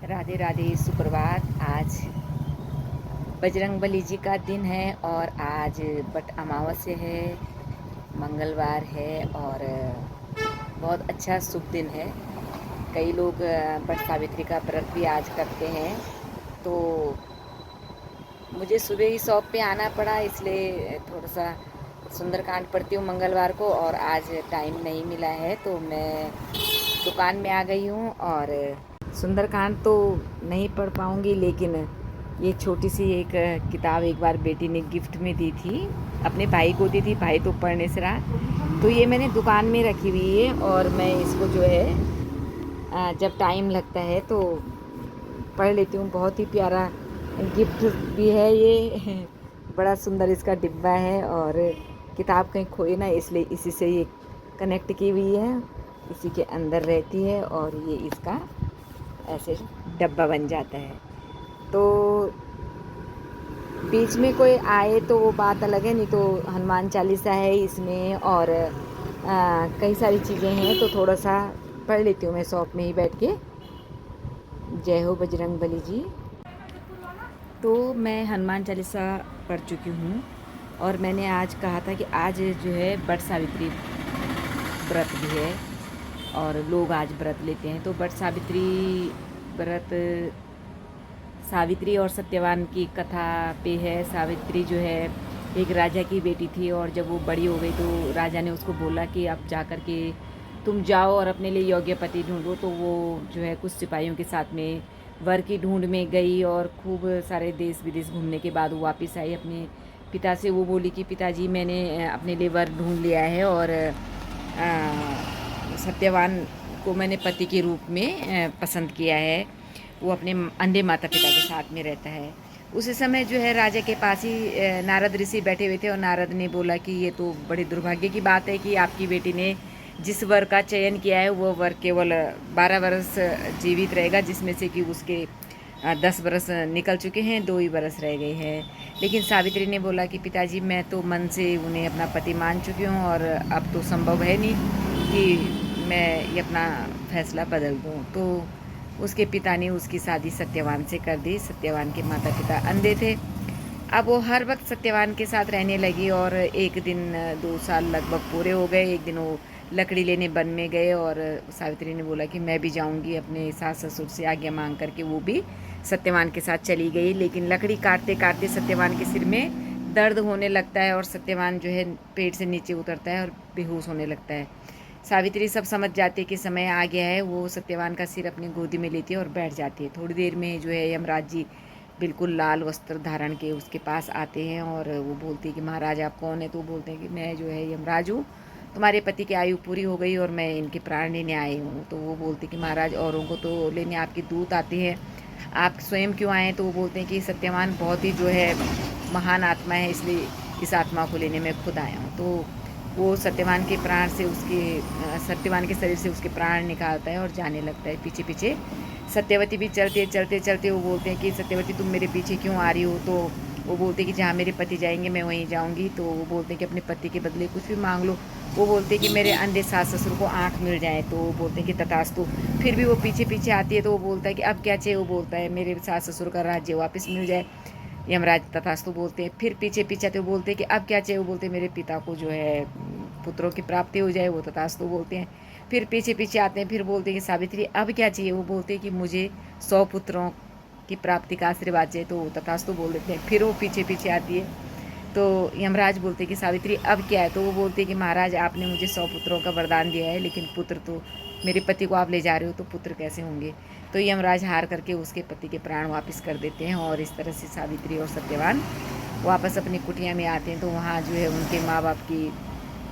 राधे राधे, सुप्रभात। आज बजरंगबली जी का दिन है और आज बट अमावस्या है, मंगलवार है और बहुत अच्छा शुभ दिन है। कई लोग बट सावित्री का व्रत भी आज करते हैं। तो मुझे सुबह ही शॉप पे आना पड़ा, इसलिए थोड़ा सा सुंदरकांड पढ़ती हूँ मंगलवार को, और आज टाइम नहीं मिला है तो मैं दुकान में आ गई हूँ। और सुंदरकांड तो नहीं पढ़ पाऊँगी, लेकिन ये छोटी सी एक किताब एक बार बेटी ने गिफ्ट में दी थी, अपने भाई को दी थी। भाई तो पढ़ने से रहा, तो ये मैंने दुकान में रखी हुई है और मैं इसको जो है जब टाइम लगता है तो पढ़ लेती हूँ। बहुत ही प्यारा गिफ्ट भी है ये बड़ा सुंदर इसका डिब्बा है, और किताब कहीं खोए ना, इसलिए इसी से ये कनेक्ट की हुई है, इसी के अंदर रहती है और ये इसका ऐसे डब्बा बन जाता है। तो बीच में कोई आए तो वो बात अलग है, नहीं तो हनुमान चालीसा है इसमें और कई सारी चीज़ें हैं, तो थोड़ा सा पढ़ लेती हूँ मैं शॉप में ही बैठ के। जय हो बजरंगबली जी। तो मैं हनुमान चालीसा पढ़ चुकी हूँ और मैंने आज कहा था कि आज जो है बट सावित्री व्रत भी है और लोग आज व्रत लेते हैं। तो बट सावित्री व्रत सावित्री और सत्यवान की कथा पे है। सावित्री जो है एक राजा की बेटी थी, और जब वो बड़ी हो गई तो राजा ने उसको बोला कि अब जा कर के तुम जाओ और अपने लिए योग्य पति ढूंढो। तो वो जो है कुछ सिपाहियों के साथ में वर की ढूंढ में गई और खूब सारे देश विदेश घूमने के बाद वो वापस आई अपने पिता से। वो बोली कि पिताजी, मैंने अपने लिए वर ढूंढ लिया है और सत्यवान को मैंने पति के रूप में पसंद किया है। वो अपने अंधे माता पिता के साथ में रहता है। उसी समय जो है राजा के पास ही नारद ऋषि बैठे हुए थे, और नारद ने बोला कि ये तो बड़ी दुर्भाग्य की बात है कि आपकी बेटी ने जिस वर का चयन किया है वो वर केवल 12 वर्ष जीवित रहेगा, जिसमें से कि उसके 10 बरस निकल चुके हैं, 2 ही बरस रह गए हैं। लेकिन सावित्री ने बोला कि पिताजी, मैं तो मन से उन्हें अपना पति मान चुकी हूँ और अब तो संभव है नहीं कि मैं ये अपना फैसला बदल दूँ। तो उसके पिता ने उसकी शादी सत्यवान से कर दी। सत्यवान के माता पिता अंधे थे। अब वो हर वक्त सत्यवान के साथ रहने लगी, और एक दिन 2 साल लगभग पूरे हो गए। एक दिन वो लकड़ी लेने वन में गए और सावित्री ने बोला कि मैं भी जाऊंगी, अपने सास ससुर से आज्ञा मांग करके वो भी सत्यवान के साथ चली गई। लेकिन लकड़ी काटते काटते सत्यवान के सिर में दर्द होने लगता है और सत्यवान जो है पेट से नीचे उतरता है और बेहोश होने लगता है। सावित्री सब समझ जाती है कि समय आ गया है। वो सत्यवान का सिर अपनी गोदी में लेती है और बैठ जाती है। थोड़ी देर में जो है यमराज जी बिल्कुल लाल वस्त्र धारण के उसके पास आते हैं और वो बोलती है कि महाराज आप कौन है। तो वो बोलते हैं कि मैं जो है यमराज हूँ, तुम्हारे पति की आयु पूरी हो गई और मैं इनके प्राण लेने आई हूँ। तो वो बोलती कि महाराज, औरों को तो लेने आपके दूत आते हैं, आप स्वयं क्यों आए। तो वो बोलते हैं कि सत्यवान बहुत ही जो है महान आत्मा है, इसलिए इस आत्मा को लेने मैं खुद आया हूँ। तो वो सत्यवान के प्राण से सत्यवान के शरीर से उसके प्राण निकालता है और जाने लगता है पीछे पीछे। सत्यवती भी चलते चलते चलते वो बोलते हैं कि सत्यवती, तुम मेरे पीछे क्यों आ रही हो। तो वो बोलते हैं कि जहाँ मेरे पति जाएंगे मैं वहीं जाऊँगी। तो वो बोलते हैं कि अपने पति के बदले कुछ भी मांग लो। वो बोलते हैं कि मेरे अंधे सास ससुर को आँख मिल जाए। तो वो बोलते हैं कि तथास्तु। फिर भी वो पीछे पीछे आती है, तो वो बोलता है कि अब क्या चाहिए। वो बोलता है मेरे सास ससुर का राज्य वापस मिल जाए। यमराज तथास्तु बोलते हैं। फिर पीछे पीछे आते वो बोलते हैं कि अब क्या चाहिए। वो बोलते हैं मेरे पिता को जो है पुत्रों की प्राप्ति हो जाए। वो तथास्तु बोलते हैं। फिर पीछे पीछे आते हैं, फिर बोलते हैं कि सावित्री अब क्या चाहिए। वो बोलते हैं कि मुझे 100 पुत्रों की प्राप्ति का आशीर्वाद चाहिए। तो वो तथास्तु बोल देते हैं। फिर वो पीछे पीछे आती है, तो यमराज बोलते हैं कि सावित्री अब क्या है। तो वो बोलते हैं कि महाराज आपने मुझे 100 पुत्रों का वरदान दिया है, लेकिन पुत्र तो मेरे पति को आप ले जा रहे हो, तो पुत्र कैसे होंगे। तो यमराज हार करके उसके पति के प्राण वापस कर देते हैं, और इस तरह से सावित्री और सत्यवान वापस अपनी कुटिया में आते हैं। तो वहाँ जो है उनके माँ बाप की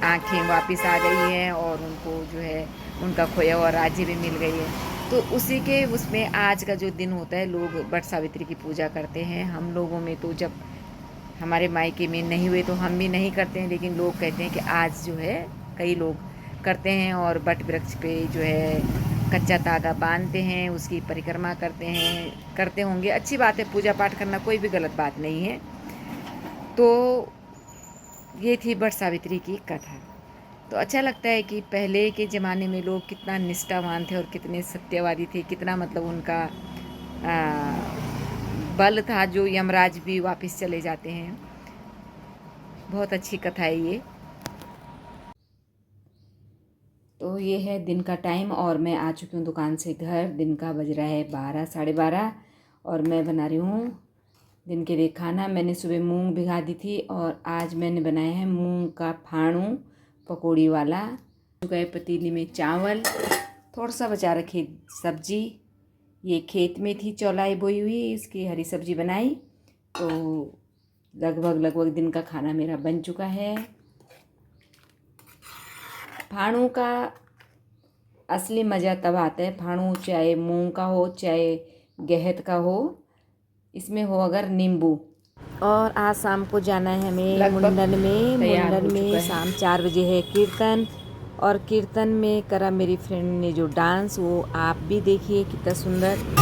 आँखें वापस आ गई हैं और उनको जो है उनका खोया हुआ राज्य भी मिल गई है। तो उसी के उसमें आज का जो दिन होता है, लोग बट सावित्री की पूजा करते हैं। हम लोगों में तो जब हमारे मायके में नहीं हुए तो हम भी नहीं करते हैं, लेकिन लोग कहते हैं कि आज जो है कई लोग करते हैं और बट वृक्ष पे जो है कच्चा तागा बांधते हैं, उसकी परिक्रमा करते हैं, करते होंगे। अच्छी बात है, पूजा पाठ करना कोई भी गलत बात नहीं है। तो ये थी बट सावित्री की कथा। तो अच्छा लगता है कि पहले के ज़माने में लोग कितना निष्ठावान थे और कितने सत्यवादी थे, कितना मतलब उनका बल था जो यमराज भी वापस चले जाते हैं। बहुत अच्छी कथा है ये। तो ये है दिन का टाइम और मैं आ चुकी हूँ दुकान से घर। दिन का बज रहा है 12 साढ़े 12 और मैं बना रही हूँ दिन के लिए खाना। मैंने सुबह मूंग भिगा दी थी और आज मैंने बनाया है मूंग का फाणू पकौड़ी वाला। गए पतीली में चावल, थोड़ा सा बचा रखी सब्जी, ये खेत में थी चौलाई बोई हुई, इसकी हरी सब्जी बनाई। तो लगभग दिन का खाना मेरा बन चुका है। फाणू का असली मज़ा तब आता है, फाणू चाहे मूंग का हो चाहे गहत का हो, इसमें हो अगर नींबू। और आज शाम को जाना है हमें मुंडन में शाम 4 बजे है कीर्तन। और कीर्तन में करा मेरी फ्रेंड ने जो डांस, वो आप भी देखिए कितना सुंदर।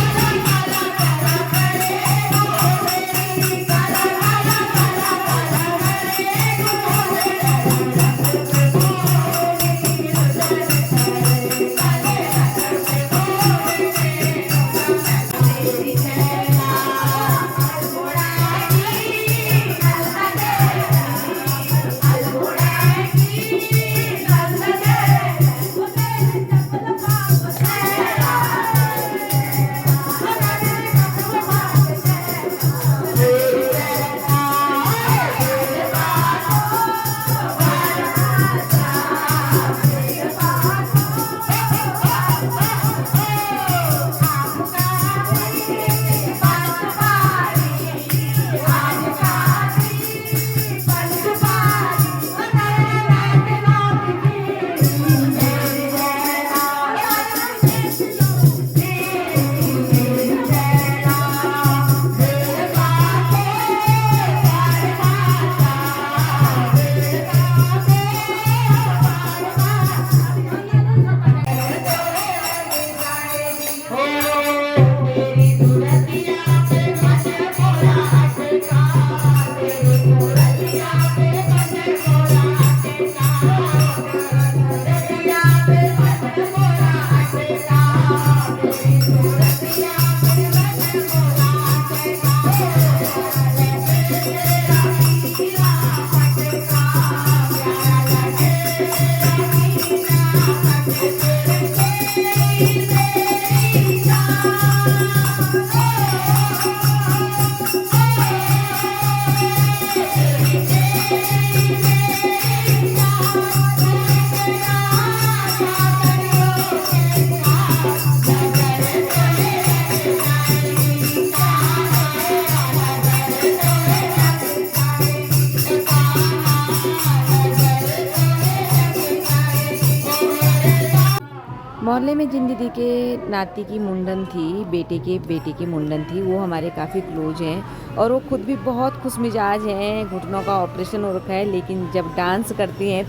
मोहल्ले में जिन दीदी के नाती की मुंडन थी, बेटे की मुंडन थी, वो हमारे काफ़ी क्लोज हैं और वो खुद भी बहुत खुश मिजाज हैं। घुटनों का ऑपरेशन हो रखा है, लेकिन जब डांस करती हैं,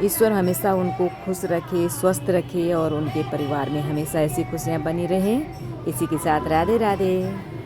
ईश्वर हमेशा उनको खुश रखे, स्वस्थ रखे और उनके परिवार में हमेशा ऐसी खुशियाँ बनी रहें। इसी के साथ राधे राधे।